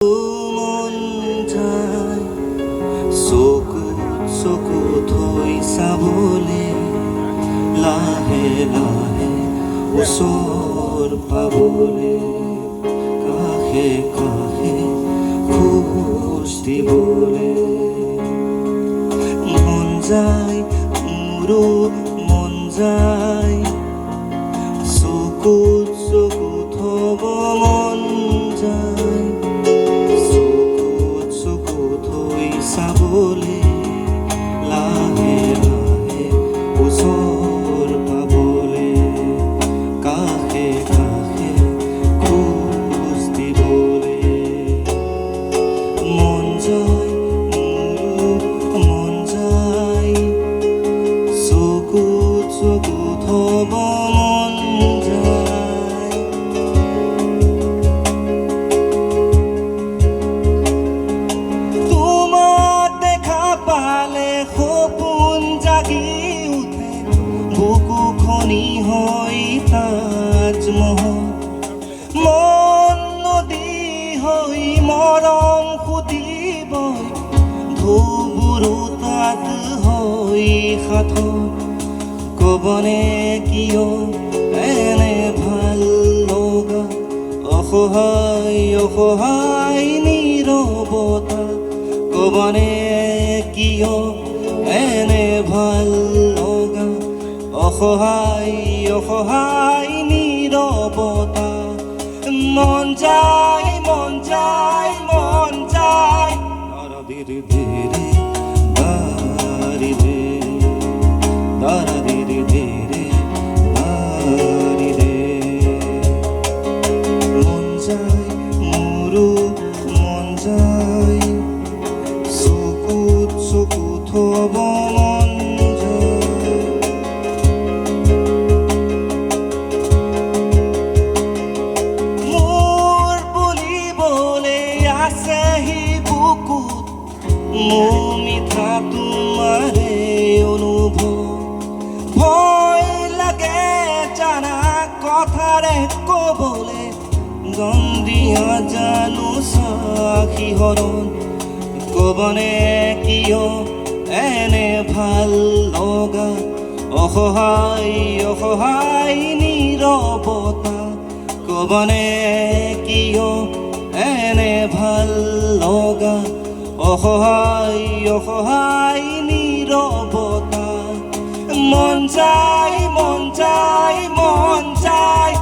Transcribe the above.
মন যায় চকু থৈ চাবলে লাহে লাহে ওচৰ পাবলে কাষে কাষে খোজ দিবলে মন যায় মোৰো মন যায় চকু থব মন যায় চকু থৈ চাবলে লাহে লাহে ওচৰ পাবলে কাষে কাষে খোজ দিবলে মন যায় মোৰো মন যায় চকু থব মন যায় তোমাক দেখা পালে সপোন জাগি উঠে বুকু খনি হৈ তাজমহল মন নদী হৈ মৰম সুধিবই ধুবুৰু তাত হৈ সাঁথৰ কবনে কিয় এনে ভাল লগা অসহায় নীৰৱতা কবনে কিয় এনে ভাল লগা অসহায় নীৰৱতা মন যায় মন যায় মন যায় ধীৰে ধীৰে বাৰি দে ধীৰে ধীৰে বাড়ি ৰে মন যায় মোৰো মন যায় চকু থব মন যায় মোৰ বুলিবলে আছেহি বুকুত মোৰ মিঠা তোমাৰে অনুভৱ ভয় লাগে জানা কথাৰে কবলে গন্ধিয়া জানো সাক্ষীহৰণ কবনে কিয় এনে ভাল লগা অসহায় নীৰৱতা কবনে কিয় এনে ভাল লগা অসহায় নীৰৱতা মন যায় মন যায় মন যায়